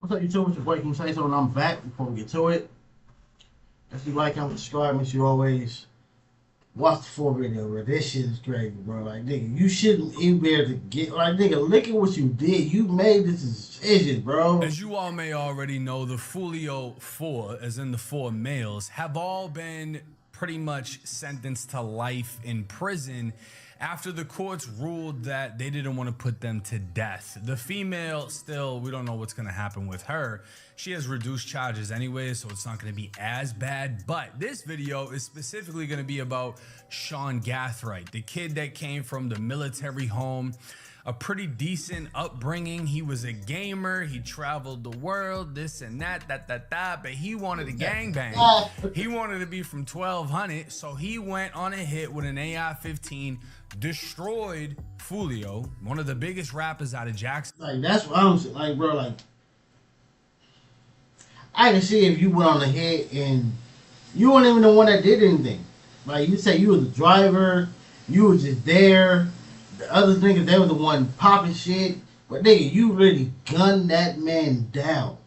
What's up, YouTube? It's your boy. Can you say something? I'm back. Before we get to it, if you like, comment, subscribe, make sure you always watch the full video, bro. This shit is crazy, bro. Like, nigga, you shouldn't even be able to get, like, nigga, look at what you did. You made this decision, bro. As you all may already know, the Foolio 4, as in the 4 males, have all been pretty much sentenced to life in prison after the courts ruled that they didn't want to put them to death. The female, still, we don't know what's going to happen with her. She has reduced charges anyway, so it's not going to be as bad. But this video is specifically going to be about Sean Gathright, the kid that came from the military home, a pretty decent upbringing. He was a gamer. He traveled the world, this and that, but he wanted a gangbang. He wanted to be from 1200, so he went on a hit with an AR-15, destroyed Foolio, one of the biggest rappers out of Jackson. Like, that's what I'm saying. Like, bro, like, I can see if you went on a hit and you weren't even the one that did anything. Like, you say you were the driver, you were just there. The other niggas, they were the one popping shit. But nigga, you really gunned that man down.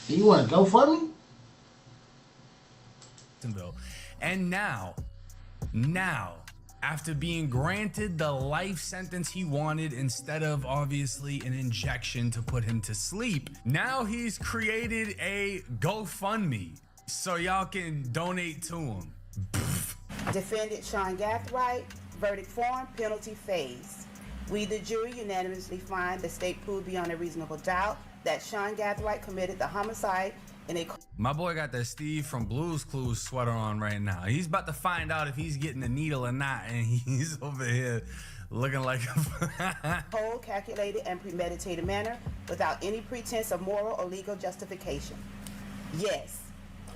And you want to go for me? And now, after being granted the life sentence he wanted instead of obviously an injection to put him to sleep, now he's created a GoFundMe so y'all can donate to him. Defendant Sean Gathright, verdict form, penalty phase. We, the jury, unanimously find the state proved beyond a reasonable doubt that Sean Gathright committed the homicide in a... My boy got that Steve from Blue's Clues sweater on right now. He's about to find out if he's getting the needle or not, and he's over here looking like a whole, calculated, and premeditated manner without any pretense of moral or legal justification. Yes.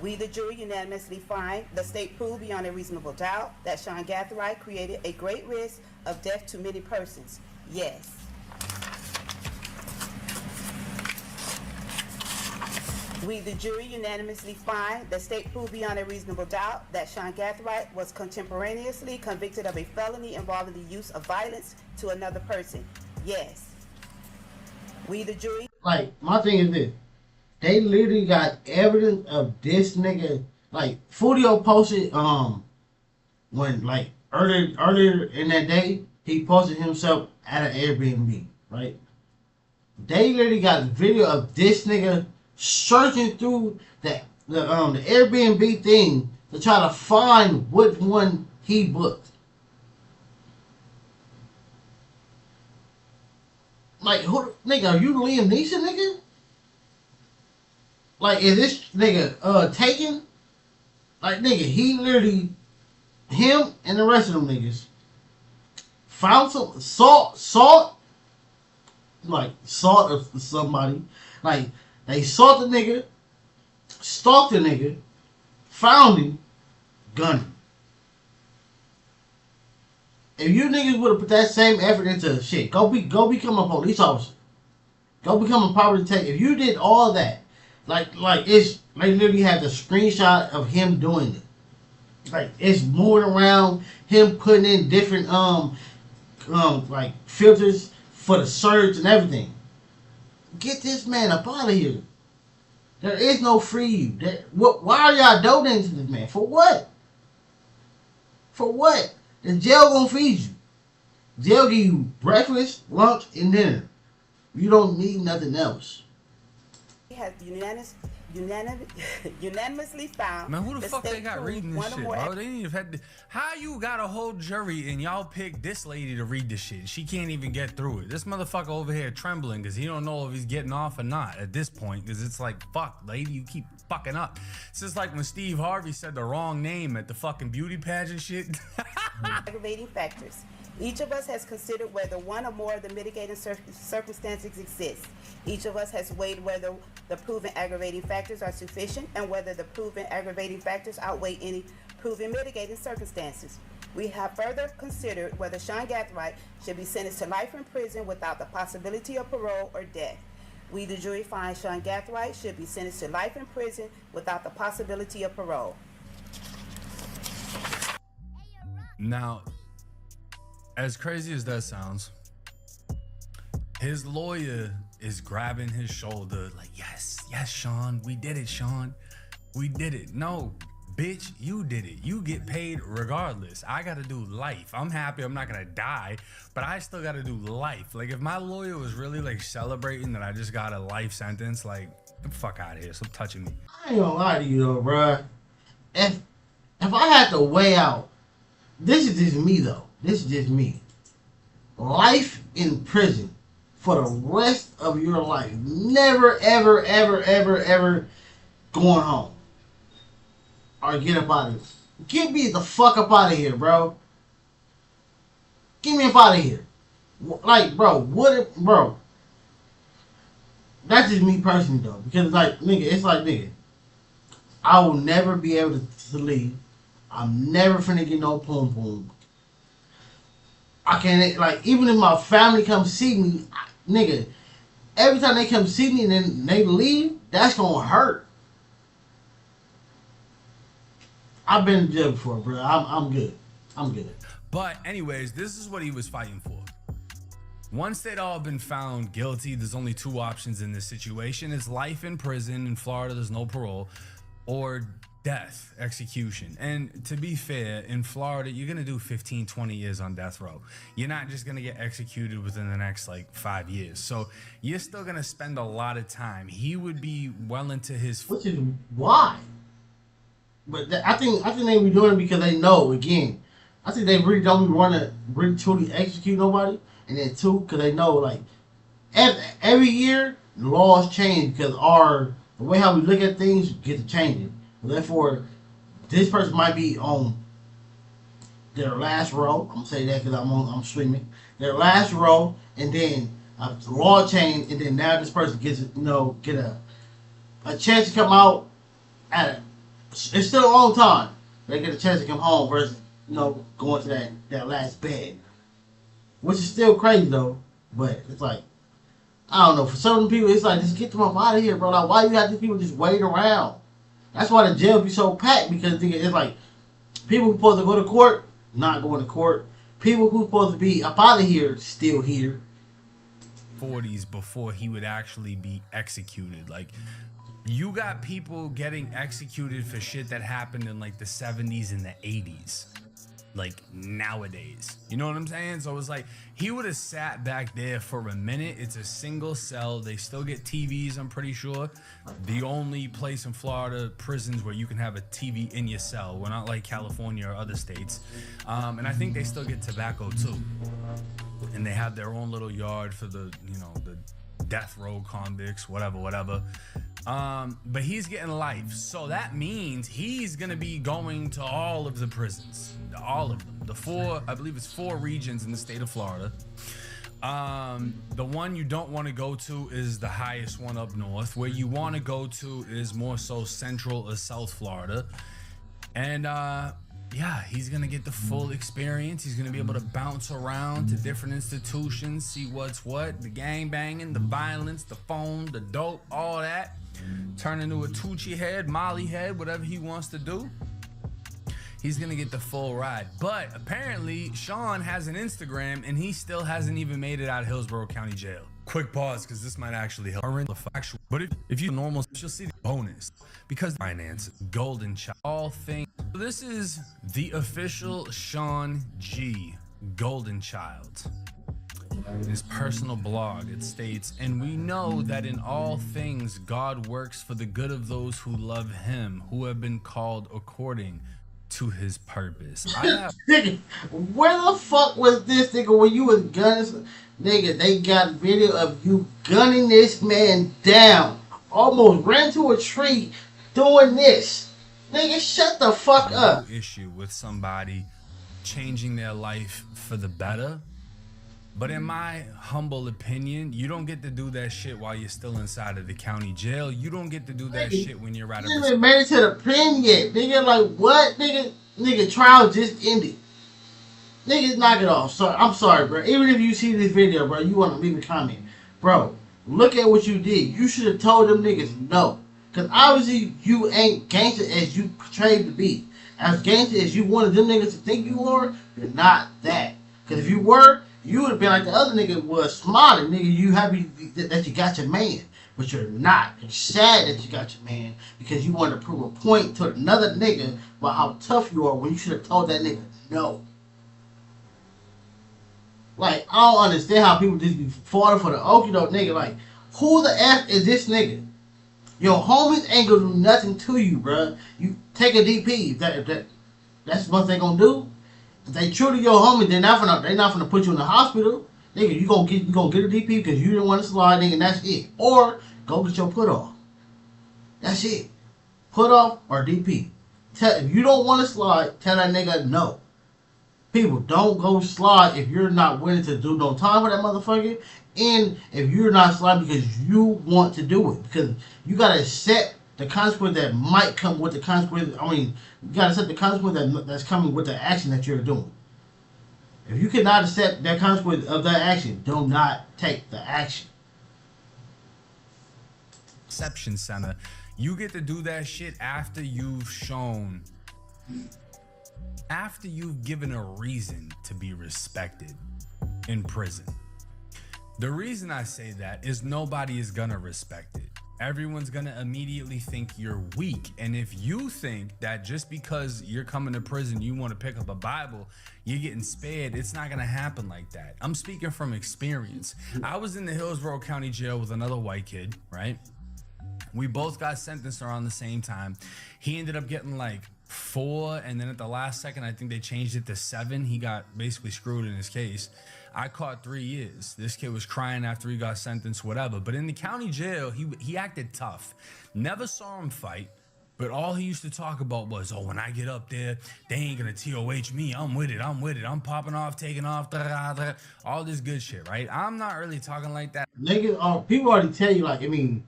We, the jury, unanimously find the state proved beyond a reasonable doubt that Sean Gathright created a great risk of death to many persons. Yes. We, the jury, unanimously find the state proved beyond a reasonable doubt that Sean Gathright was contemporaneously convicted of a felony involving the use of violence to another person. Yes. We, the jury... Like, my thing is this. They literally got evidence of this nigga. Like, Foolio posted, when, like, earlier in that day, he posted himself at an Airbnb, right? They literally got a video of this nigga searching through the Airbnb thing to try to find which one he booked. Like, who, nigga, are you Liam Neeson, nigga? Like, is this nigga taken? Like, nigga, he literally, him and the rest of them niggas found some salt of somebody. Like, they sought the nigga, stalked the nigga, found him, gunned him. If you niggas would have put that same effort into shit, go become a police officer. Go become a property detective. If you did all that, like it's, they literally have the screenshot of him doing it. Like, it's moving around, him putting in different like filters for the search and everything. Get this man up out of here. There is no free you. Why are y'all donating to this man? For what? For what? The jail gonna feed you. Jail give you breakfast, lunch, and dinner. You don't need nothing else. Has unanimously found. Man, who the fuck they got reading this shit, bro? They didn't even have to. How you got a whole jury and y'all pick this lady to read this shit? She can't even get through it. This motherfucker over here trembling because he don't know if he's getting off or not at this point, because it's like, fuck, lady, you keep fucking up. It's just like when Steve Harvey said the wrong name at the fucking beauty pageant shit. Aggravating factors. Each of us has considered whether one or more of the mitigating circumstances exist. Each of us has weighed whether the proven aggravating factors are sufficient and whether the proven aggravating factors outweigh any proven mitigating circumstances. We have further considered whether Sean Gathright should be sentenced to life in prison without the possibility of parole or death. We, the jury, find Sean Gathright should be sentenced to life in prison without the possibility of parole. Now, as crazy as that sounds, his lawyer is grabbing his shoulder like, yes, Sean, we did it, Sean. We did it. No, bitch, you did it. You get paid regardless. I gotta do life. I'm happy I'm not gonna die, but I still gotta do life. Like, if my lawyer was really like celebrating that I just got a life sentence, like, get the fuck out of here. Stop touching me. I ain't gonna lie to you though, bruh. If I had to weigh out, this is just me though. This is just me. Life in prison for the rest of your life. Never, ever, ever, ever, ever going home. Or get up out of here. Get me the fuck up out of here, bro. Get me up out of here. Like, bro, bro. That's just me personally, though. Because, like, nigga, it's like, nigga, I will never be able to leave. I'm never finna get no poom poom. I can't, like, even if my family comes see me, nigga, every time they come see me and then they leave, that's gonna hurt. I've been in jail before, bro. I'm good. I'm good. But anyways, this is what he was fighting for. Once they'd all been found guilty, there's only two options in this situation. It's life in prison. In Florida, there's no parole, or death, execution. And to be fair, in Florida, you're gonna do 15, 20 years on death row. You're not just gonna get executed within the next like 5 years. So you're still gonna spend a lot of time. He would be well into his... Which is why. But I think they be doing it because they know, again, I think they really don't want to really truly execute nobody. And then two, because they know, like, every year, the laws change because the way how we look at things gets changing. Therefore, this person might be on their last row. I'm going to say that because I'm streaming. Their last row, and then the law changed, and then now this person gets, get a chance to come out at it's still a long time. They get a chance to come home versus, going to that last bed. Which is still crazy though. But it's like, I don't know, for certain people it's like, just get them up out of here, bro. Like, why you have these people just waiting around? That's why the jail be so packed, because it's like people who supposed to go to court, not going to court. People who supposed to be up out of here, still here. 40s before he would actually be executed. Like, you got people getting executed for shit that happened in like the 70s and the 80s. Like nowadays, you know what I'm saying? So it's like he would have sat back there for a minute. It's a single cell. They still get TVs, I'm pretty sure. The only place in Florida prisons where you can have a TV in your cell. We're not like California or other states. And I think they still get tobacco too. And they have their own little yard for the death row convicts, whatever. But he's getting life, so that means he's gonna be going to all of the prisons, all of them. I believe it's 4 regions in the state of Florida. The one you don't want to go to is the highest one up north. Where you want to go to is more so Central or South Florida. And yeah, he's gonna get the full experience. He's gonna be able to bounce around to different institutions, see what's what, the gang banging, the violence, the phone, the dope, all that. Turn into a Tucci head, Molly head, whatever he wants to do. He's gonna get the full ride. But apparently Sean has an Instagram and he still hasn't even made it out of Hillsborough County Jail. Quick pause, because this might actually help. But if you're normal, you'll see the bonus, because finance, golden child, all things. This is the official Sean G golden child. In his personal blog, it states, "And we know that in all things God works for the good of those who love him, who have been called according to his purpose." Nigga, where the fuck was this nigga when you was gunning? Nigga, they got video of you gunning this man down. Almost ran to a tree doing this. Nigga, shut the fuck up. No issue with somebody changing their life for the better. But in my humble opinion, you don't get to do that shit while you're still inside of the county jail. You don't get to do that shit when you're out of... You haven't made it to the pen yet. Nigga, like, what? Nigga, trial just ended. Nigga, knock it off. So, I'm sorry, bro. Even if you see this video, bro, you want to leave a comment. Bro, look at what you did. You should have told them niggas no. Because obviously, you ain't gangster as you portrayed to be. As gangster as you wanted them niggas to think you were, you're not that. Because if you were... You would have been like the other nigga was smiling, nigga. You happy that you got your man, but you're not. You're sad that you got your man because you want to prove a point to another nigga about how tough you are when you should have told that nigga no. Like, I don't understand how people just be falling for the okie doke nigga. Like, who the F is this nigga? Your homies ain't gonna do nothing to you, bruh. You take a DP. If that's what they gonna do. If they truly your homie, they not gonna put you in the hospital. Nigga, you gonna get a DP because you didn't want to slide, nigga, and that's it. Or go get your put off. That's it. Put off or DP. If you don't want to slide, tell that nigga no. People, don't go slide if you're not willing to do no time for that motherfucker. And if you're not sliding because you want to do it. Because you gotta accept the consequence that might come with the consequence. I mean, you gotta accept the consequence that's coming with the action that you're doing. If you cannot accept that consequence of that action, do not take the action. Reception center. You get to do that shit after you've shown, after you've given a reason to be respected in prison. The reason I say that is nobody is gonna respect it. Everyone's gonna immediately think you're weak. And if you think that just because you're coming to prison, you wanna pick up a Bible, you're getting spared, it's not gonna happen like that. I'm speaking from experience. I was in the Hillsborough County Jail with another white kid, right? We both got sentenced around the same time. He ended up getting like 4, and then at the last second, I think they changed it to 7. He got basically screwed in his case. I caught 3 years. This kid was crying after he got sentenced, whatever. But in the county jail, he acted tough. Never saw him fight, but all he used to talk about was, oh, when I get up there, they ain't gonna TOH me. I'm with it. I'm popping off, taking off, all this good shit, right? I'm not really talking like that. Niggas, people already tell you, like, I mean,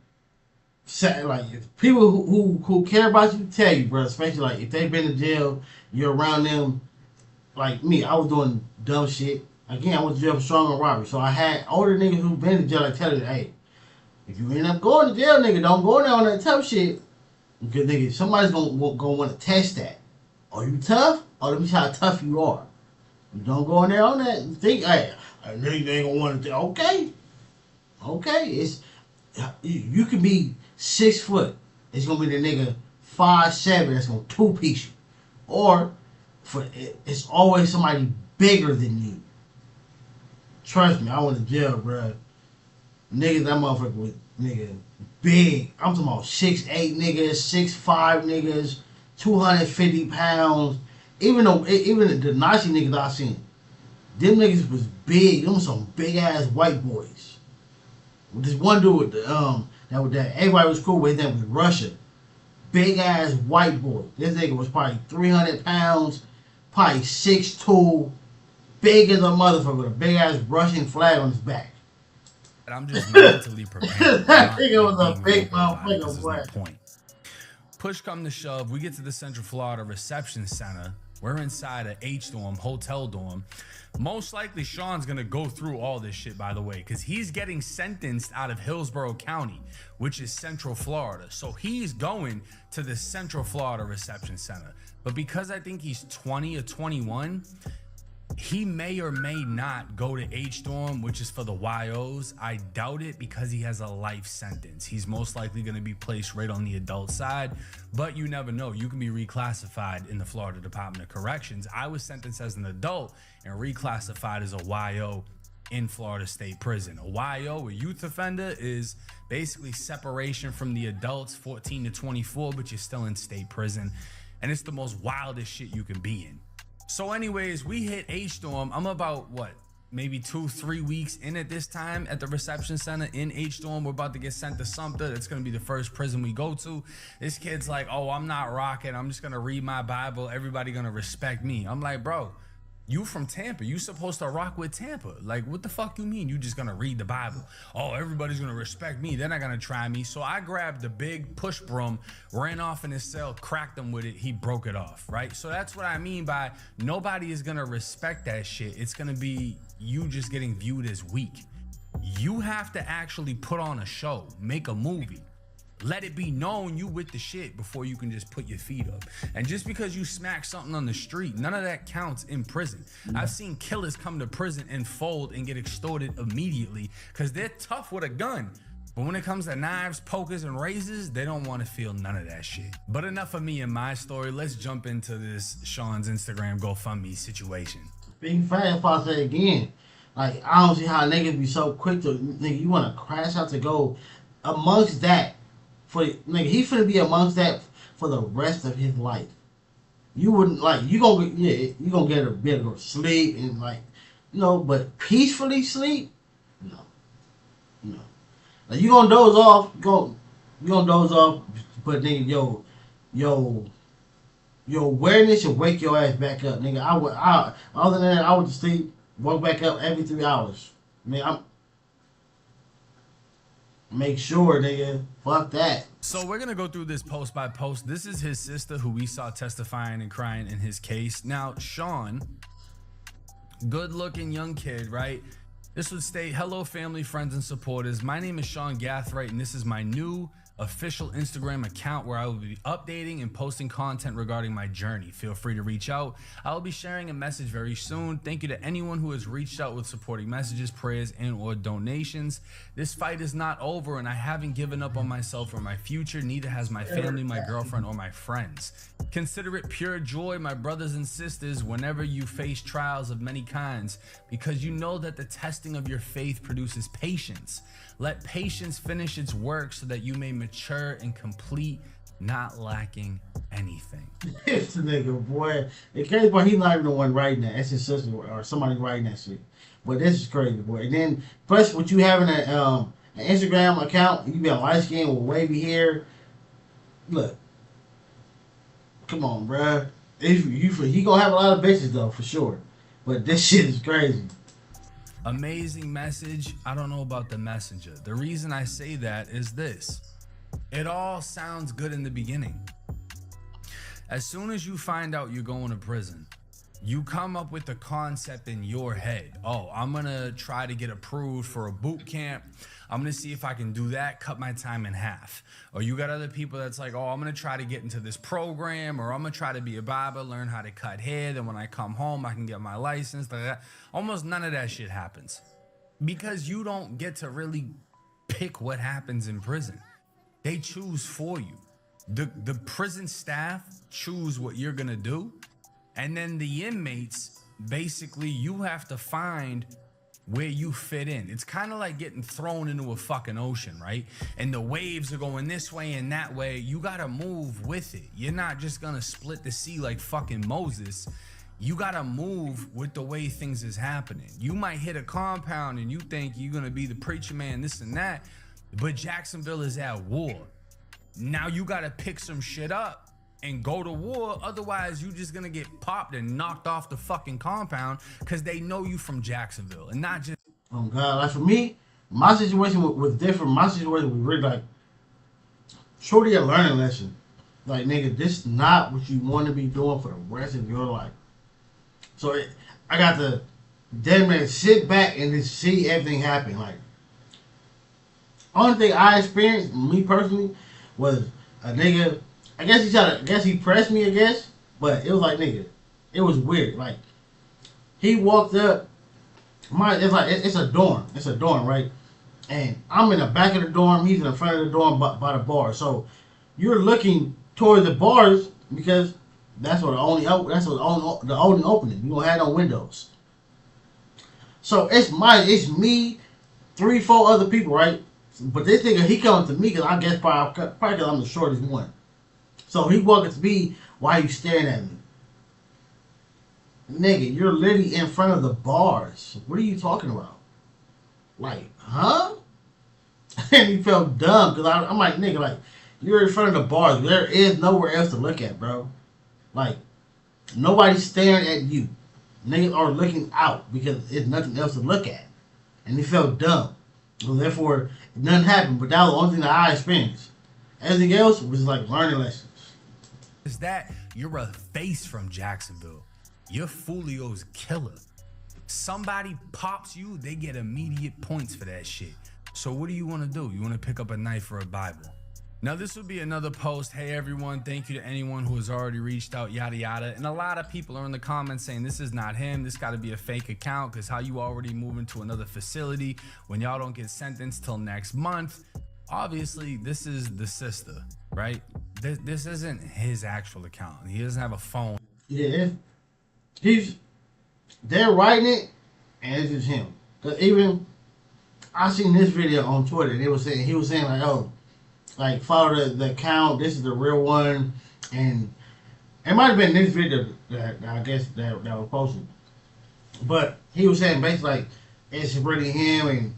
like, if people who care about you tell you, bro, especially like if they've been in jail, you're around them. Like me, I was doing dumb shit. Again, I went to jail for strong arm robbery, so I had older niggas who been in jail like tell you, hey, if you end up going to jail, nigga, don't go in there on that tough shit, because nigga, somebody's gonna want to test that. Are you tough? Or let me see how tough you are. You don't go in there on that and think, hey, nigga ain't gonna want to. Okay, it's you can be 6 foot. It's gonna be the nigga 5'7" that's gonna 2-piece you, or it's always somebody bigger than you. Trust me, I went to jail, bro. Niggas, that motherfucker was nigga big. I'm talking about 6'8" niggas, 6'5" niggas, 250 pounds. Even the Nazi niggas I seen, them niggas was big. Them was some big ass white boys. This one dude with that everybody was cool with, his name was Russia. Big ass white boy. This nigga was probably 300 pounds, probably 6'2", big as a motherfucker with a big ass Russian flag on his back. But I'm just mentally prepared. That nigga was a big motherfucker, boy. Point. Push come to shove, we get to the Central Florida Reception Center. We're inside a H-dorm, hotel dorm. Most likely Sean's gonna go through all this shit, by the way, because he's getting sentenced out of Hillsborough County, which is Central Florida. So he's going to the Central Florida Reception Center. But because I think he's 20 or 21, he may or may not go to H-dorm, which is for the YOs. I doubt it because he has a life sentence. He's most likely going to be placed right on the adult side, but you never know. You can be reclassified in the Florida Department of Corrections. I was sentenced as an adult and reclassified as a YO in Florida State Prison. A YO, a youth offender, is basically separation from the adults, 14 to 24, but you're still in state prison. And it's the most wildest shit you can be in. So anyways, we hit H-dorm. I'm about, maybe 2-3 weeks in at this time at the reception center in H-dorm. We're about to get sent to Sumter. That's going to be the first prison we go to. This kid's like, oh, I'm not rocking. I'm just going to read my Bible. Everybody going to respect me. I'm like, bro, you from Tampa. You supposed to rock with Tampa. Like, what the fuck you mean? You just going to read the Bible? Oh, everybody's going to respect me. They're not going to try me. So I grabbed the big push broom, ran off in his cell, cracked him with it. He broke it off, right? So that's what I mean by nobody is going to respect that shit. It's going to be you just getting viewed as weak. You have to actually put on a show, make a movie. Let it be known you with the shit before you can just put your feet up. And just because you smack something on the street, none of that counts in prison. I've seen killers come to prison and fold and get extorted immediately because they're tough with a gun. But when it comes to knives, pokers, and razors, they don't want to feel none of that shit. But enough of me and my story. Let's jump into this Sean's Instagram GoFundMe situation. Big fat, if I say again, like, I don't see how niggas be so quick to, nigga, you want to crash out to go amongst that. For nigga, he finna be amongst that for the rest of his life. You wouldn't, like, you gonna get a bit of sleep and, like, you know, but peacefully sleep? No. Like, you gonna doze off, you gonna doze off, but nigga, your awareness should wake your ass back up, nigga. Other than that, I would just sleep, woke back up every 3 hours. I mean, make sure, nigga, fuck that. So we're gonna go through this post by post. This is his sister who we saw testifying and crying in his case. Now, Sean, good looking young kid, right? This would state, hello family, friends, and supporters. My name is Sean Gathright, and this is my new official Instagram account where I will be updating and posting content regarding my journey. Feel free to reach out. I will be sharing a message very soon. Thank you to anyone who has reached out with supporting messages, prayers, and or donations. This fight is not over, and I haven't given up on myself or my future. Neither has my family, my girlfriend, or my friends. Consider it pure joy, my brothers and sisters, whenever you face trials of many kinds, because you know that the testing of your faith produces patience. Let patience finish its work so that you may mature and complete, not lacking anything. This nigga, boy. The crazy part, he's not even the one writing that. That's his sister or somebody writing that shit. But this is crazy, boy. And then, plus, with you having an Instagram account, you be a light skin with wavy hair. Look. Come on, bruh. He gonna have a lot of bitches, though, for sure. But this shit is crazy. Amazing message. I don't know about the messenger. The reason I say that is this. It all sounds good in the beginning. As soon as you find out you're going to prison, you come up with the concept in your head. Oh, I'm gonna try to get approved for a boot camp. I'm gonna see if I can do that, cut my time in half. Or you got other people that's like, oh, I'm gonna try to get into this program, or I'm gonna try to be a barber, learn how to cut hair. Then when I come home, I can get my license. Like that. Almost none of that shit happens because you don't get to really pick what happens in prison. They choose for you. The prison staff choose what you're gonna do. And then the inmates, basically, you have to find where you fit in. It's kind of like getting thrown into a fucking ocean, right? And the waves are going this way and that way. You gotta move with it. You're not just gonna split the sea like fucking Moses. You gotta move with the way things is happening. You might hit a compound and you think you're gonna be the preacher man, this and that, but Jacksonville is at war. Now you gotta pick some shit up and go to war, otherwise you just gonna get popped and knocked off the fucking compound because they know you from Jacksonville and not just. Oh God, like for me, my situation was different. My situation was really like, shorty a learning lesson. Like, nigga, this is not what you want to be doing for the rest of your life. So I got to damn near sit back and just see everything happen. Like, only thing I experienced, me personally, was a nigga. I guess he pressed me, but it was like, nigga, it was weird. Like, he walked up, it's a dorm, right? And I'm in the back of the dorm, he's in the front of the dorm by the bar. So you're looking toward the bars because that's what the only opening. You don't have no windows. So it's me, 3-4 other people, right? But this nigga, he coming to me because I guess probably because I'm the shortest one. So he walking to me while you staring at me. Nigga, you're literally in front of the bars. What are you talking about? Like, huh? And he felt dumb because I'm like, nigga, like, you're in front of the bars. There is nowhere else to look at, bro. Like, nobody's staring at you. Niggas are looking out because there's nothing else to look at. And he felt dumb. So therefore, nothing happened. But that was the only thing that I experienced. Everything else was like learning lessons. Is that you're a face from Jacksonville? You're Foolio's killer. Somebody pops you, they get immediate points for that shit. So what do you want to do? You want to pick up a knife or a Bible? Now, this would be another post. Hey, everyone, thank you to anyone who has already reached out, yada, yada. And a lot of people are in the comments saying this is not him. This got to be a fake account because how you already moving to another facility when y'all don't get sentenced till next month. Obviously, this is the sister, right? This isn't his actual account. He doesn't have a phone. Yeah, they're writing it, and it's just him. Cause even I seen this video on Twitter. He was saying like, oh, like follow the account. This is the real one, and it might have been this video that I guess that was posted. But he was saying basically like it's really him, and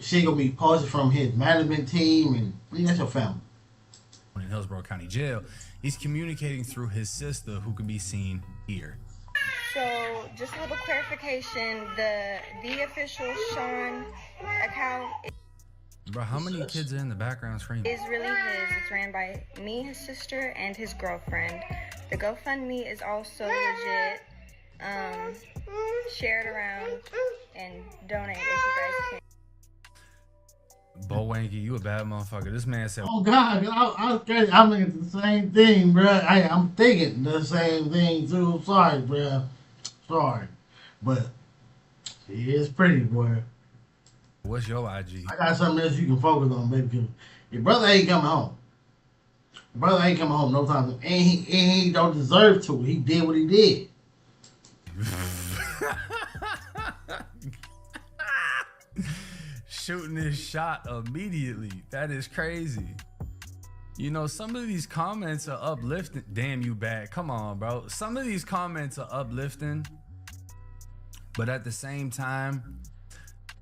she gonna be posted from his management team, and that's your family. In Hillsborough County Jail, he's communicating through his sister, who can be seen here. So, just a little clarification: the official Sean account. Bro, how many kids are in the background screaming? Is really his. It's ran by me, his sister, and his girlfriend. The GoFundMe is also legit. Share it around and donate if you guys can. Bo Wanky, you a bad motherfucker. This man said, "Oh God, I'm thinking the same thing, bro. I'm thinking the same thing too. Sorry, bro. Sorry, but he is pretty, boy. What's your IG? I got something else you can focus on, baby. Cause your brother ain't coming home. Your brother ain't coming home no time, and he don't deserve to. He did what he did." Shooting his shot immediately. That is crazy. You know, some of these comments are uplifting. Damn, you bad. Come on, bro. Some of these comments are uplifting, but at the same time,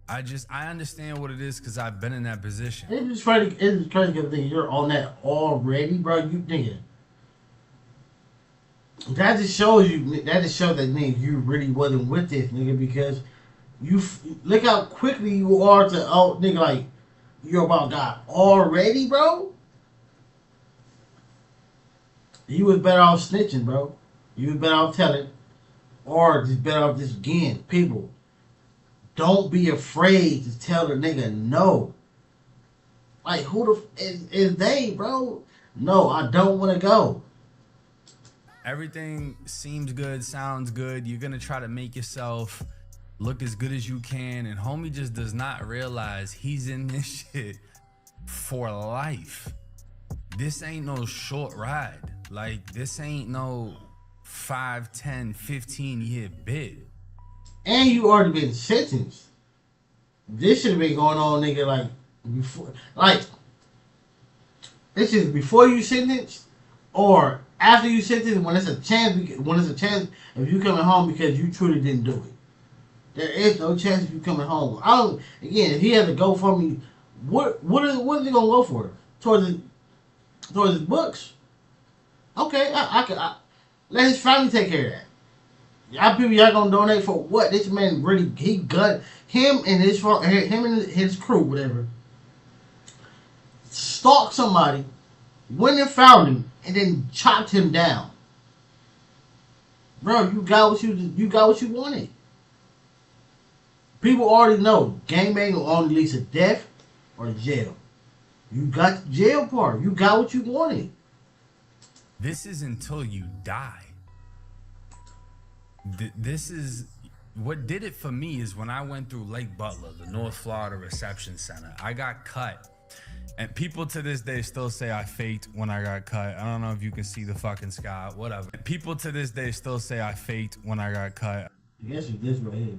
I understand what it is because I've been in that position. It's crazy because you're on that already, bro. You nigga. That just shows that nigga you really wasn't with this nigga, because you look how quickly you are to nigga, like you're about God already, bro. You was better off snitching, bro. You was better off telling, or just better off just again, people. Don't be afraid to tell the nigga no. Like, who is they, bro? No, I don't want to go. Everything seems good, sounds good. You're gonna try to make yourself look as good as you can, and homie just does not realize he's in this shit for life. This ain't no short ride. Like, this ain't no 5, 10, 15 year bid. And you already been sentenced. This should have been going on, nigga, like before. Like, this is before you sentenced, or after you sentenced, when it's a chance. If you coming home because you truly didn't do it, there is no chance of you coming home. Again, if he had to go for me, what is he gonna go for? Towards his books? Okay, I let his family take care of that. Y'all gonna donate for what? This man really, he got him and his crew, whatever. Stalked somebody, went and found him, and then chopped him down. Bro, you got what you wanted. People already know gangbang will only lead to death or jail. You got the jail part. You got what you wanted. This is until you die. This is what did it for me. Is when I went through Lake Butler, the North Florida Reception Center. I got cut, and people to this day still say I faked when I got cut. I don't know if you can see the fucking sky, whatever. People to this day still say I faked when I got cut. I guess it's this right here.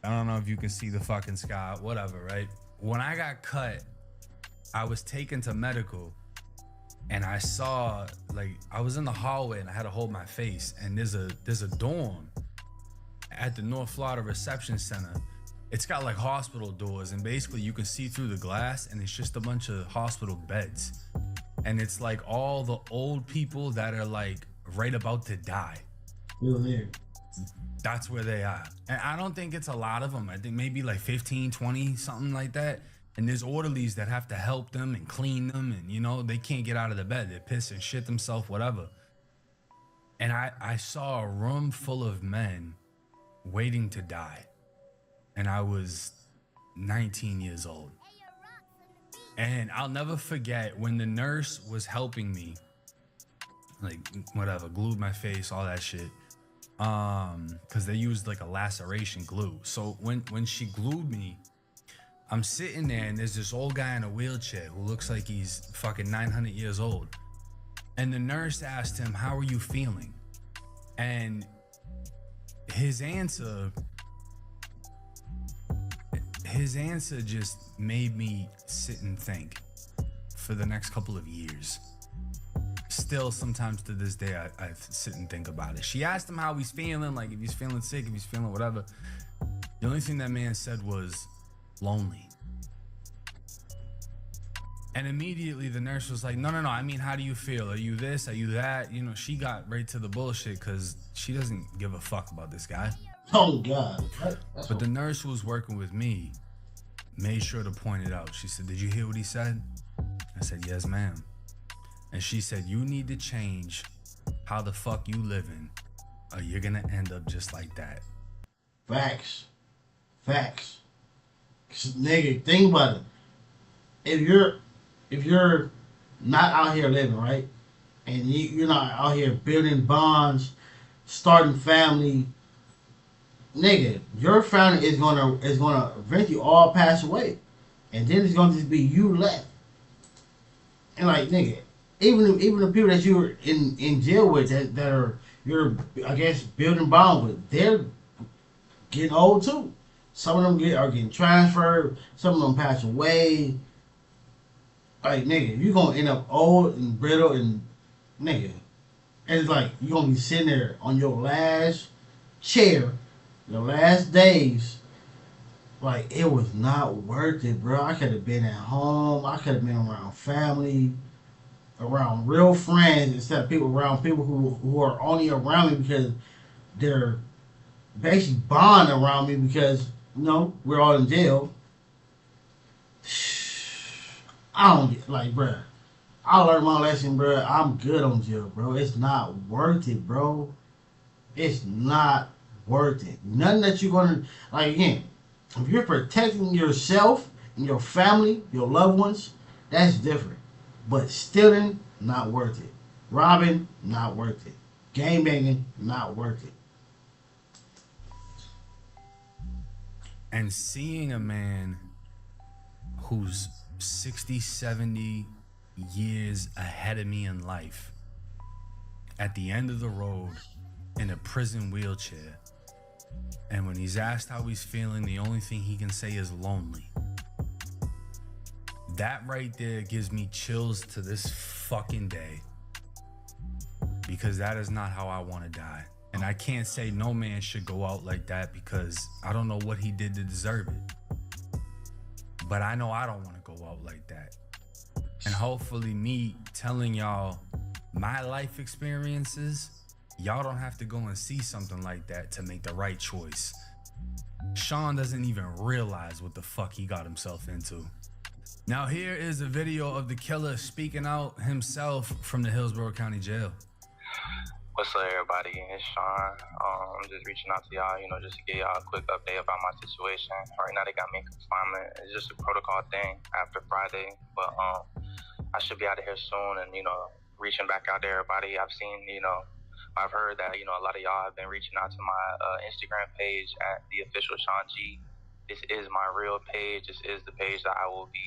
I don't know if you can see the fucking sky, whatever, right? When I got cut, I was taken to medical. And I saw, like, I was in the hallway and I had to hold my face. And there's a dorm at the North Florida Reception Center. It's got like hospital doors, and basically you can see through the glass, and it's just a bunch of hospital beds. And it's like all the old people that are like right about to die. Still there. That's where they are. And I don't think it's a lot of them. I think maybe like 15, 20, something like that. And there's orderlies that have to help them and clean them, and you know, they can't get out of the bed. They piss and shit themselves, whatever. And I saw a room full of men waiting to die. And I was 19 years old. And I'll never forget when the nurse was helping me, like whatever, glued my face, all that shit. Because they used like a laceration glue. So when she glued me, I'm sitting there and there's this old guy in a wheelchair who looks like he's fucking 900 years old. And the nurse asked him, "How are you feeling?" And his answer just made me sit and think for the next couple of years. Still, sometimes to this day, I sit and think about it. She asked him how he's feeling, like if he's feeling sick, if he's feeling whatever. The only thing that man said was lonely. And immediately the nurse was like, no, I mean, how do you feel? Are you this? Are you that? You know, she got right to the bullshit because she doesn't give a fuck about this guy. Oh, God. But the nurse who was working with me made sure to point it out. She said, "Did you hear what he said?" I said, "Yes, ma'am." And she said, "You need to change how the fuck you living, or you're gonna end up just like that." Facts. Nigga, think about it. If you're not out here living, right, and you're not out here building bonds, starting family, nigga, your family is gonna eventually all pass away, and then it's gonna just be you left. And like, nigga, even the people that you're in jail with that are you're, I guess, building bonds with, they're getting old too. Some of them are getting transferred. Some of them pass away. Like, nigga, you're gonna end up old and brittle and, nigga, and it's like you're gonna be sitting there on your last chair, your last days. Like, it was not worth it, bro. I could have been at home. I could have been around family, around real friends, instead of around people who are only around me because they're basically bond around me because, you know, we're all in jail. I don't get, like, bro, I learned my lesson, bro. I'm good on jail, bro. It's not worth it, bro. It's not worth it. Nothing that you're gonna, like, again, if you're protecting yourself and your family, your loved ones, that's different. But stealing, not worth it. Robbing, not worth it. Gang banging, not worth it. And seeing a man who's 60, 70 years ahead of me in life at the end of the road in a prison wheelchair, and when he's asked how he's feeling, the only thing he can say is lonely. That right there gives me chills to this fucking day, because that is not how I want to die. And I can't say no man should go out like that because I don't know what he did to deserve it. But I know I don't want to go out like that. And hopefully me telling y'all my life experiences, y'all don't have to go and see something like that to make the right choice. Sean doesn't even realize what the fuck he got himself into. Now here is a video of the killer speaking out himself from the Hillsborough County Jail. What's up, everybody? It's Sean. I'm just reaching out to y'all, just to give y'all a quick update about my situation. Right now, they got me in confinement. It's just a protocol thing after Friday, but I should be out of here soon. And reaching back out to everybody. I've seen, I've heard that a lot of y'all have been reaching out to my Instagram page at the official Sean G. This is my real page. This is the page that I will be,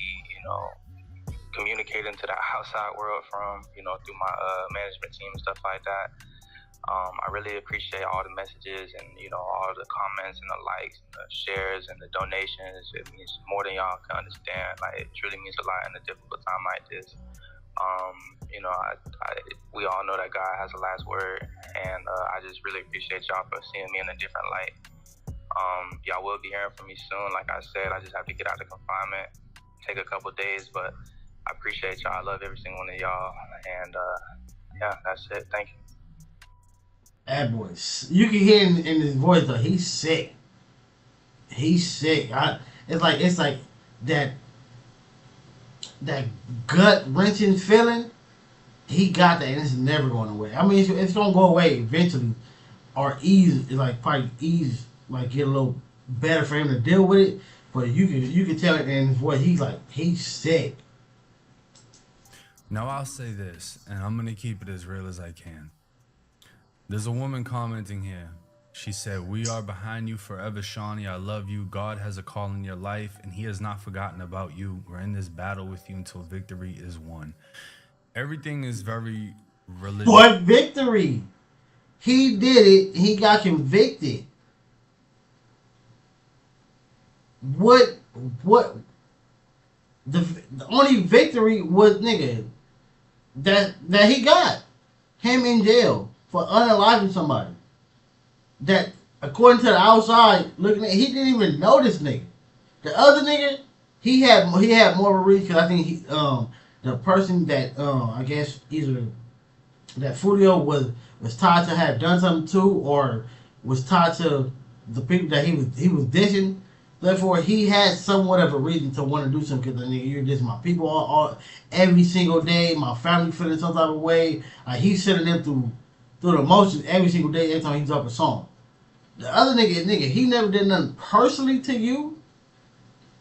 communicating to the outside world from, through my management team and stuff like that. I really appreciate all the messages and, all the comments and the likes and the shares and the donations. It means more than y'all can understand. Like, it truly means a lot in a difficult time like this. We all know that God has the last word, and I just really appreciate y'all for seeing me in a different light. Y'all will be hearing from me soon. Like I said, I just have to get out of confinement, take a couple days, but I appreciate y'all. I love every single one of y'all, and yeah, that's it. Thank you. That boy, you can hear in his voice though, he's sick. He's sick. It's like that gut wrenching feeling. He got that, and it's never going away. I mean, it's gonna go away eventually, or probably get a little better for him to deal with it. But you can tell it in his voice. He's sick. Now I'll say this, and I'm gonna keep it as real as I can. There's a woman commenting here. She said, "We are behind you forever, Shawnee. I love you. God has a call in your life, and he has not forgotten about you. We're in this battle with you until victory is won." Everything is very religious. What victory? He did it. He got convicted. What? The only victory was, nigga, that he got him in jail for unaliving somebody. That, according to the outside looking at, he didn't even know this nigga. The other nigga, he had more of a reason, because I think the person that I guess either that Foolio was tied to have done something to, or was tied to the people that he was dishing. Therefore, he had somewhat of a reason to want to do something, because nigga, you're dissing my people all every single day. My family feeling some type of way. Like, he's sending them through the motions every single day, every time he drops a song. The other nigga, he never did nothing personally to you.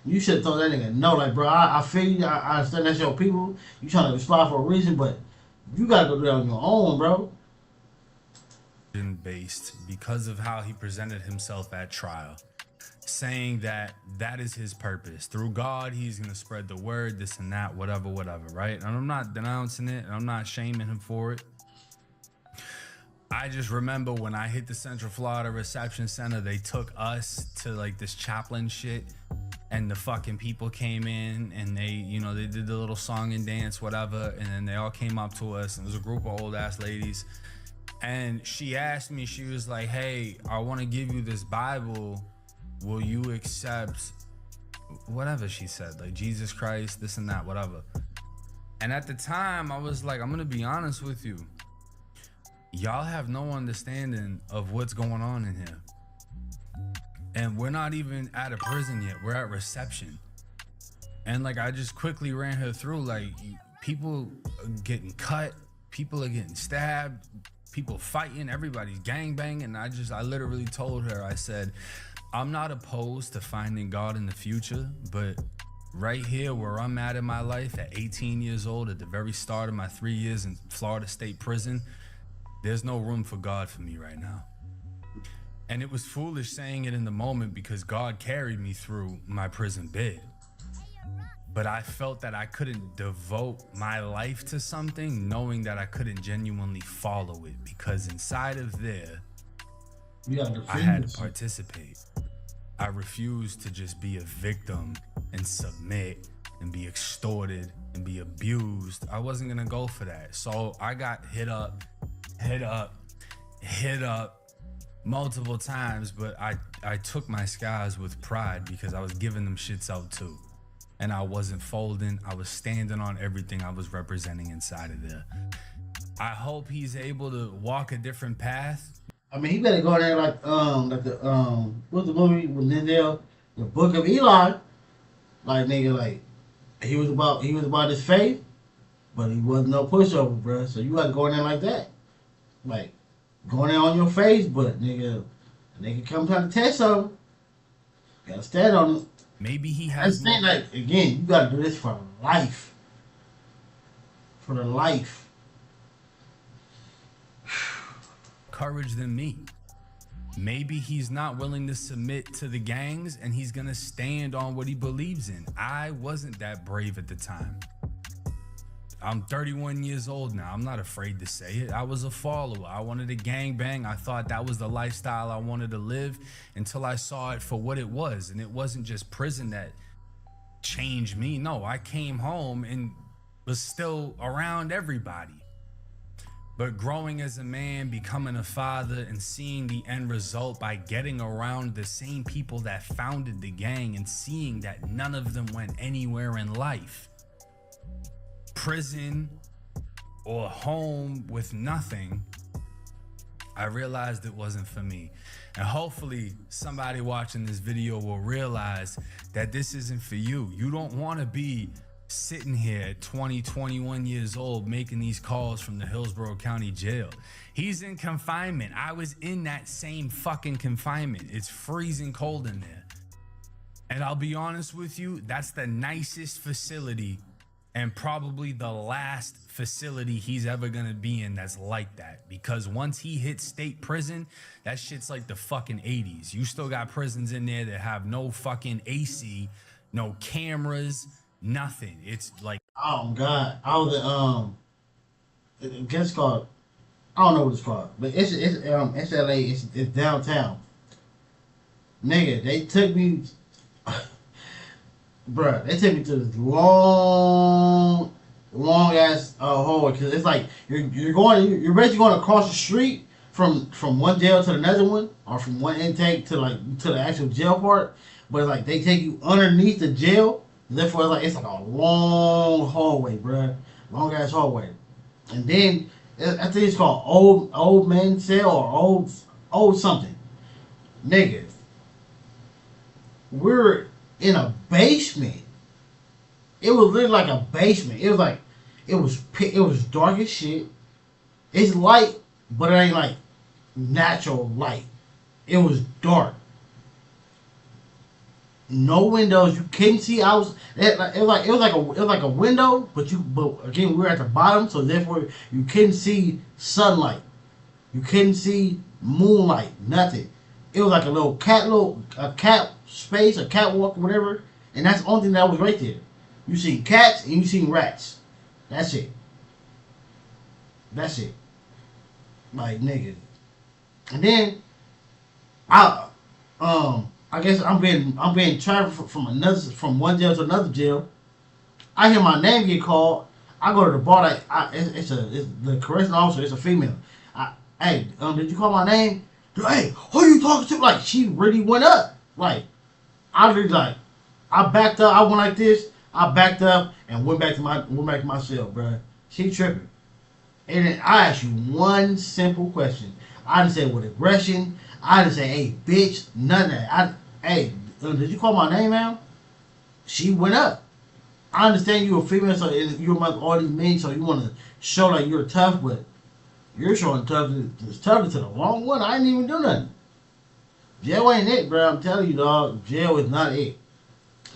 You should have told that nigga, no, like, bro, I feel you. I understand that's your people. You trying to respond for a reason, but you gotta go do that on your own, bro. Based because of how he presented himself at trial, saying that is his purpose. Through God, he's gonna spread the word, this and that, whatever, right? And I'm not denouncing it, and I'm not shaming him for it. I just remember when I hit the Central Florida Reception Center, they took us to like this chaplain shit, and the fucking people came in and they did the little song and dance, whatever, and then they all came up to us, and it was a group of old ass ladies. And she asked me, she was like, "Hey, I want to give you this Bible. Will you accept," whatever she said, like Jesus Christ, this and that, whatever. And at the time, I was like, I'm going to be honest with you. Y'all have no understanding of what's going on in here. And we're not even at a prison yet. We're at reception. And like, I just quickly ran her through, like, people are getting cut, people are getting stabbed, people fighting, everybody's gangbanging. And I literally told her, I said, I'm not opposed to finding God in the future, but right here where I'm at in my life at 18 years old, at the very start of my 3 years in Florida State Prison, there's no room for God for me right now. And it was foolish saying it in the moment, because God carried me through my prison bid. But I felt that I couldn't devote my life to something knowing that I couldn't genuinely follow it, because inside of there, I had to participate. I refused to just be a victim and submit and be extorted and be abused. I wasn't gonna go for that. So I got hit up multiple times, but I took my scars with pride, because I was giving them shits out too. And I wasn't folding. I was standing on everything I was representing inside of there. I hope he's able to walk a different path. I mean, he better go there like the what's the movie with Lindell, The Book of Eli. Like, nigga, like he was about his faith, but he wasn't no pushover, bro. So you got to go in there like that, like going there on your face, but nigga come trying to test something, gotta stand on it. Maybe he has. Like, again, you gotta do this for life. For the life. Courage than me. Maybe he's not willing to submit to the gangs, and he's gonna stand on what he believes in. I wasn't that brave at the time. I'm 31 years old now. I'm not afraid to say it. I was a follower. I wanted to gangbang. I thought that was the lifestyle I wanted to live, until I saw it for what it was. And it wasn't just prison that changed me. No, I came home and was still around everybody. But growing as a man, becoming a father, and seeing the end result by getting around the same people that founded the gang, and seeing that none of them went anywhere in life. Prison or home with nothing, I realized it wasn't for me. And hopefully somebody watching this video will realize that this isn't for you. You don't want to be sitting here at 20, 21 years old making these calls from the Hillsborough County Jail. He's in confinement. I was in that same fucking confinement. It's freezing cold in there. And I'll be honest with you, that's the nicest facility and probably the last facility he's ever gonna be in that's like that. Because once he hits state prison, that shit's like the fucking 80s. You still got prisons in there that have no fucking AC, no cameras, nothing. It's like, oh God, I was I guess it's called, I don't know what it's called, but it's LA, it's downtown. Nigga, they took me, bruh, they took me to this long ass hallway, because it's like you're basically going across the street from one jail to another one, or from one intake to the actual jail part, but like they take you underneath the jail, therefore it's like a long hallway, bruh, long ass hallway, and then I think it's called old man cell or old something, nigga. We're in a basement. It was literally like a basement. It was like, it was dark as shit. It's light, but it ain't like natural light. It was dark. No windows. You couldn't see out. It was like a window, but again we were at the bottom, so therefore you couldn't see sunlight. You couldn't see moonlight. Nothing. It was like a cat space, a catwalk, whatever, and that's the only thing that was right there. You seen cats and you seen rats. That's it. Like, nigga. And then I guess I'm being traveled from one jail to another jail. I hear my name get called. I go to the bar. It's the correctional officer. It's a female. Hey, did you call my name? Hey, who you talking to? Like, she really went up. Like, I backed up. I went like this. I backed up and went back to my cell, bro. She tripping. And then I asked you one simple question. I didn't say with aggression. I didn't say, hey, bitch, none of that. Hey, did you call my name, man? She went up. I understand you a female, so you're among all these men, so you want to show like you're tough, but you're showing toughness to the wrong one. I didn't even do nothing. Jail ain't it, bro. I'm telling you, dog. Jail is not it.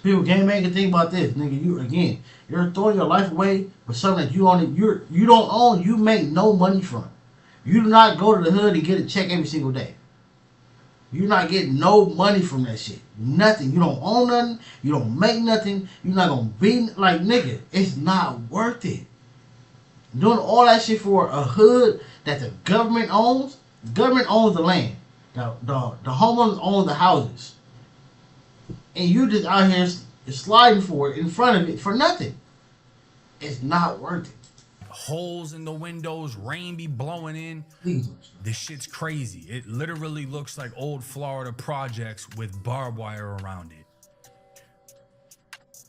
People can't make a thing about this, nigga. You're throwing your life away for something that you don't own. You make no money from. You do not go to the hood and get a check every single day. You're not getting no money from that shit. Nothing. You don't own nothing. You don't make nothing. You're not gonna be like, nigga. It's not worth it. Doing all that shit for a hood that the government owns. The government owns the land. The homeowners own the houses. And you just out here sliding for it in front of it for nothing. It's not worth it. Holes in the windows, rain be blowing in. This shit's crazy. It literally looks like old Florida projects with barbed wire around it.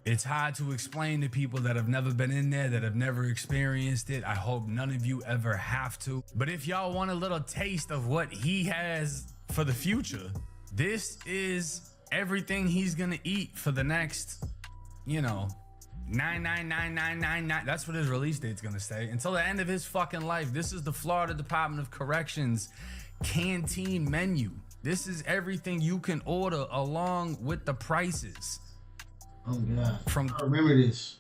It's hard to explain to people that have never been in there, that have never experienced it. I hope none of you ever have to. But if y'all want a little taste of what he has for the future, this is everything he's gonna eat for the next, 99999. That's what his release date's gonna say. Until the end of his fucking life. This is the Florida Department of Corrections canteen menu. This is everything you can order along with the prices. Oh God! I remember this.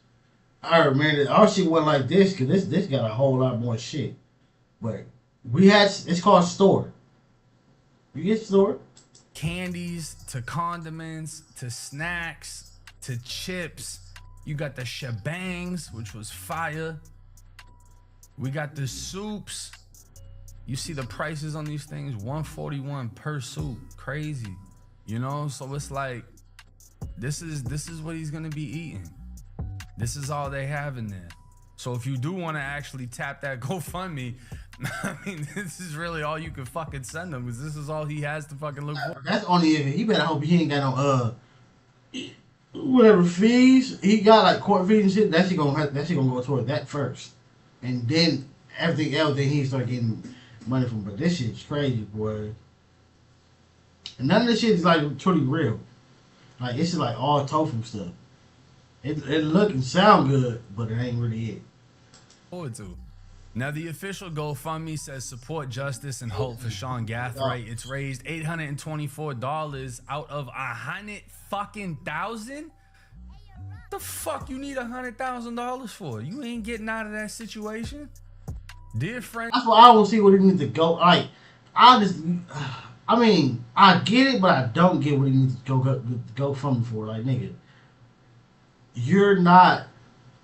Our shit went like this because this got a whole lot more shit. But it's called store. You get store. Candies to condiments to snacks to chips. You got the shebangs, which was fire. We got the soups. You see the prices on these things, $141 per soup. Crazy. So it's like, this is what he's gonna be eating. This is all they have in there. So if you do want to actually tap that GoFundMe, I mean, this is really all you can fucking send him, because this is all he has to fucking look for. That's only if he better hope he ain't got no whatever fees he got, like court fees and shit. That shit gonna go toward that first, and then everything else then he start getting money from. But this shit's crazy, boy. And none of this shit is like truly real. Like, it's just like all tofu stuff. It look and sound good, but it ain't really it. Forward to. Now, the official GoFundMe says support justice and hope for Sean Gathright. It's raised $824 out of $100,000. The fuck you need $100,000 for? You ain't getting out of that situation. Dear friend. That's why I don't see what he needs to go. Like, I mean, I get it, but I don't get what he needs to go from for. Like, nigga, you're not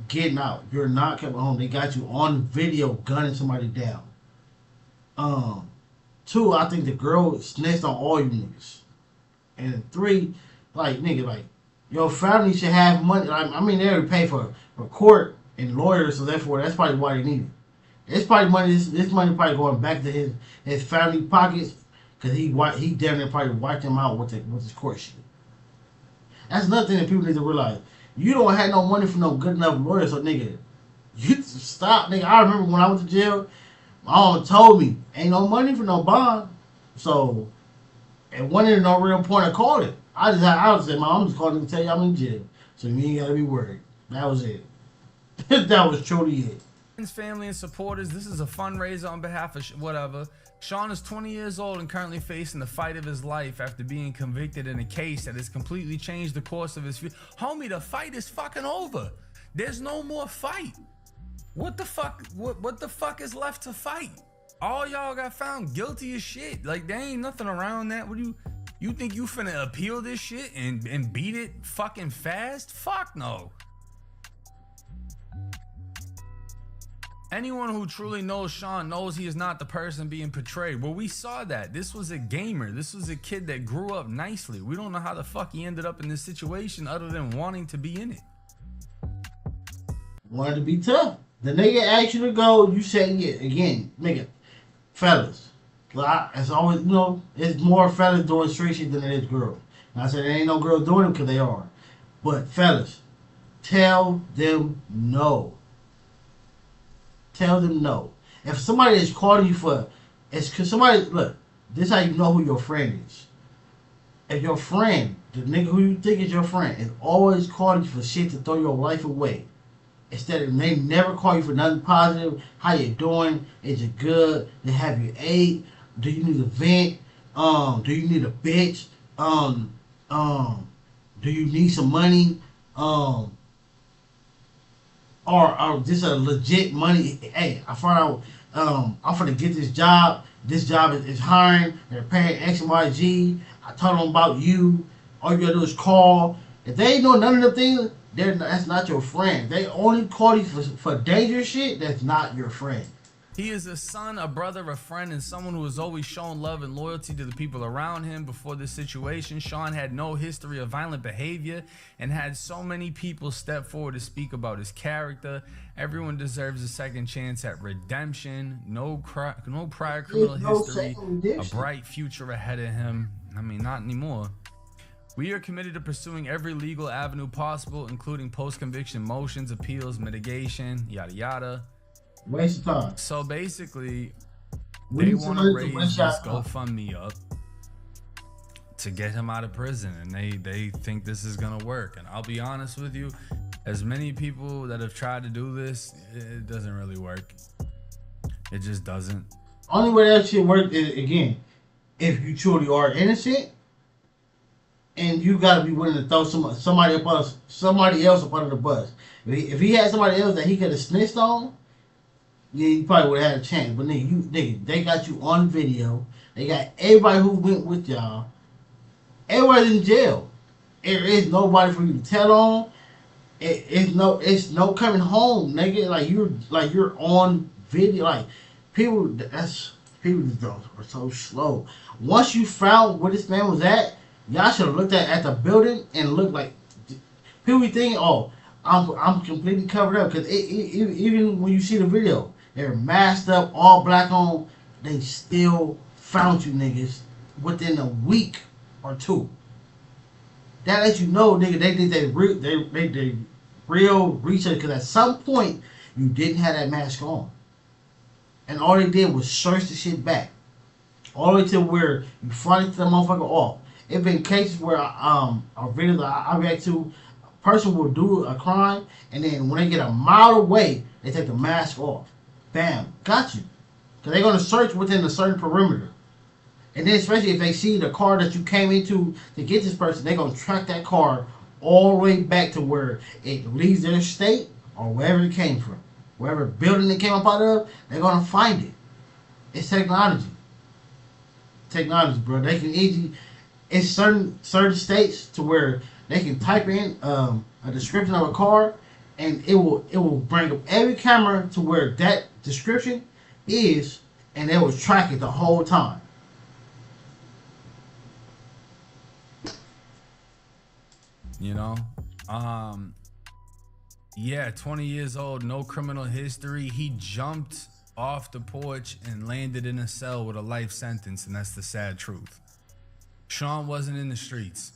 getting out. You're not coming home. They got you on video gunning somebody down. Two, I think the girl snitched on all you niggas. And three, like, nigga, like, your family should have money. Like, I mean, they already pay for court and lawyers, so therefore, that's probably why they need it. It's probably money. This money probably going back to his family pockets, because he damn near probably wiped him out with his court shit. That's another thing that people need to realize. You don't have no money for no good enough lawyer, so nigga, you stop, nigga. I remember when I went to jail, my mom told me ain't no money for no bond, so it wasn't no real point of calling. I was say, Mom, I'm just calling to tell you I'm in jail, so you ain't gotta be worried. That was it. That was truly it. His family and supporters, this is a fundraiser on behalf of whatever. Sean is 20 years old and currently facing the fight of his life after being convicted in a case that has completely changed the course of his future. Homie, the fight is fucking over. There's no more fight. What the fuck? What the fuck is left to fight? All y'all got found guilty as shit. Like, there ain't nothing around that. What do you think you finna appeal this shit and beat it fucking fast? Fuck no. Anyone who truly knows Sean knows he is not the person being portrayed. Well, we saw that. This was a gamer. This was a kid that grew up nicely. We don't know how the fuck he ended up in this situation other than wanting to be in it. Wanted to be tough. The nigga asked you to go, you said yeah. Again, nigga, fellas. It's always, you know, it's more fellas doing street shit than it is girls. And I said there ain't no girls doing it because they are. But fellas, tell them no. Tell them no. If somebody is calling you for, it's because somebody, look, this is how you know who your friend is. If your friend, the nigga who you think is your friend, is always calling you for shit to throw your life away, instead of they never call you for nothing positive, how you doing, is it good, they have you ate, do you need a vent, do you need a bitch, do you need some money, or just a legit money, hey, I found out, I'm finna get this job is hiring, they're paying X, Y, G, I told them about you, all you gotta do is call. If they ain't know none of them things, that's not your friend. They only call you for dangerous shit, that's not your friend. He is a son, a brother, a friend, and someone who has always shown love and loyalty to the people around him. Before this situation, Sean had no history of violent behavior and had so many people step forward to speak about his character. Everyone deserves a second chance at redemption. No prior criminal history, a bright future ahead of him. I mean, not anymore. We are committed to pursuing every legal avenue possible, including post-conviction motions, appeals, mitigation, yada yada. Waste of time. So basically, they want to raise this GoFundMe up to get him out of prison, and they think this is gonna work. And I'll be honest with you, as many people that have tried to do this, it doesn't really work. It just doesn't. Only way that shit works is, again, if you truly are innocent, and you gotta be willing to throw somebody else up under the bus. If he had somebody else that he could have snitched on, yeah, you probably would have had a chance. But nigga, they got you on video. They got everybody who went with y'all. Everybody's in jail. There is nobody for you to tell on. It's no coming home, nigga. Like you're on video. Like people just are so slow. Once you found where this man was at, y'all should have looked at the building and looked like people be thinking, oh, I'm completely covered up, because even when you see the video, they're masked up, all black on. They still found you niggas within a week or two. That lets you know, nigga, they did they real research, because at some point you didn't have that mask on, and all they did was search the shit back, all the way to where you finally took the motherfucker off. It's been cases where a video that I react to, a person will do a crime, and then when they get a mile away, they take the mask off. Bam, got you. Because they're going to search within a certain perimeter. And then especially if they see the car that you came into to get this person, they're going to track that car all the way back to where it leaves their state or wherever it came from. Wherever building it came up out of, they're going to find it. It's technology. Technology, bro. They can easily, in certain states to where they can type in a description of a car and it will bring up every camera to where that description is, and they will track it the whole time. You know? Yeah, 20 years old, no criminal history. He jumped off the porch and landed in a cell with a life sentence, and that's the sad truth. Sean wasn't in the streets.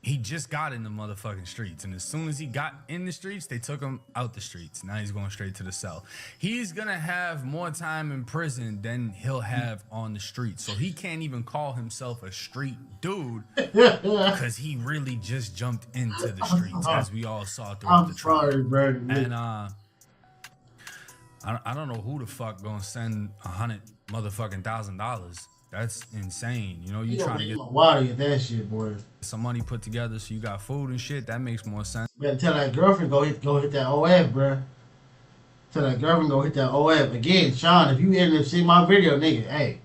He just got in the motherfucking streets, and as soon as he got in the streets, they took him out the streets. Now he's going straight to the cell. He's gonna have more time in prison than he'll have on the streets, so he can't even call himself a street dude because he really just jumped into the streets, as we all saw throughout the trial. And I don't know who the fuck gonna send $100,000. That's insane. You know, you trying to get wild to get that shit, boy. Some money put together so you got food and shit. That makes more sense. You better tell that girlfriend go hit that OF, bro. Tell that girlfriend go hit that OF. Again, Sean, if you end up seeing my video, nigga, hey,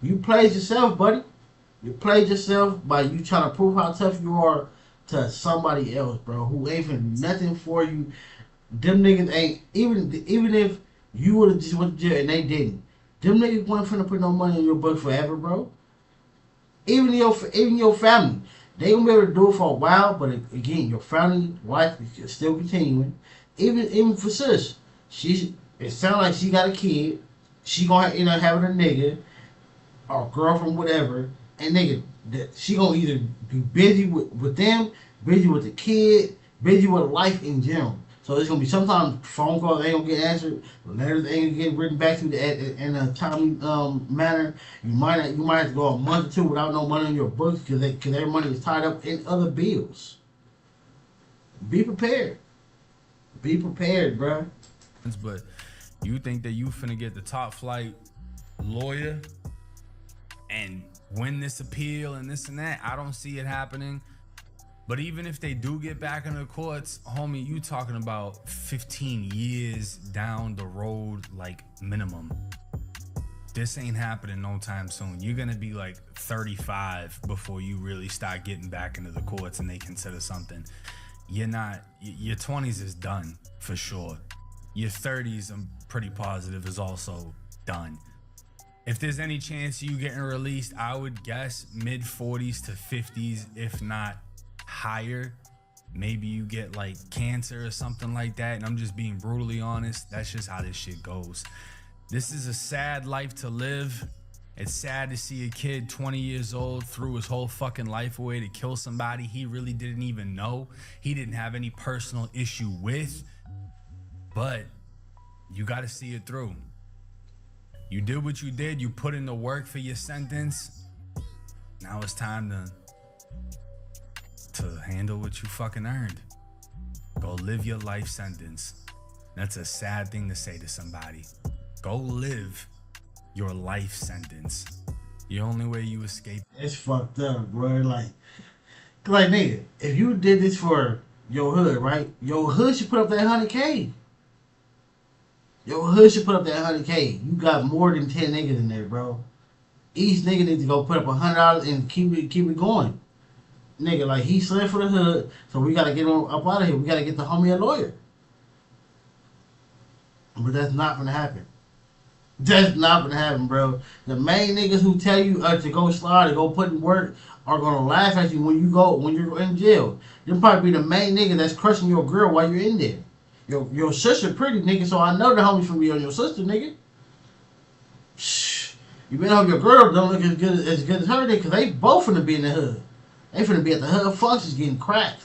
you played yourself, buddy. You played yourself by you trying to prove how tough you are to somebody else, bro, who ain't for nothing for you. Them niggas ain't, even if you would have just went to jail and they didn't, them niggas weren't finna put no money in your book forever, bro. Even your family, they gonna be able to do it for a while, but again, your family, wife is still continuing. Even for sis, it sounds like she got a kid. She gonna end up having a nigga or girlfriend, whatever, and nigga, she gonna either be busy with them, busy with the kid, busy with life in general. So it's gonna be sometimes phone calls ain't gonna get answered, letters ain't gonna get written back to you in a timely manner. You might have to go a month or two without no money in your books because their money is tied up in other bills. Be prepared. Be prepared, bro. But you think that you finna get the top flight lawyer and win this appeal and this and that? I don't see it happening. But even if they do get back in the courts, homie, you talking about 15 years down the road, like minimum. This ain't happening no time soon. You're gonna be like 35 before you really start getting back into the courts and they consider something. Your 20s is done for sure. Your 30s, I'm pretty positive, is also done. If there's any chance you getting released, I would guess mid 40s to 50s, if not higher. Maybe you get like cancer or something like that, and I'm just being brutally honest. That's just how this shit goes. This is a sad life to live. It's sad to see a kid 20 years old threw his whole fucking life away to kill somebody he really didn't even know, he didn't have any personal issue with. But you got to see it through. You did what you did. You put in the work for your sentence. Now it's time to handle what you fucking earned. Go live your life sentence. That's a sad thing to say to somebody. Go live your life sentence. The only way you escape. It's fucked up, bro. Like nigga, if you did this for your hood, right? Your hood should put up that 100K. Your hood should put up that 100K. You got more than 10 niggas in there, bro. Each nigga needs to go put up $100 and keep it going. Nigga, like, he slid for the hood, so we gotta get him up out of here. We gotta get the homie a lawyer. But that's not gonna happen. That's not gonna happen, bro. The main niggas who tell you to go slide or go put in work are gonna laugh at you when you're in jail. They'll probably be the main nigga that's crushing your girl while you're in there. Your sister pretty, nigga, so I know the homies from be on your sister, nigga. Shh. You better hope your girl don't look as good as her, nigga, because they both finna be in the hood. They finna be at the hood functions getting cracked.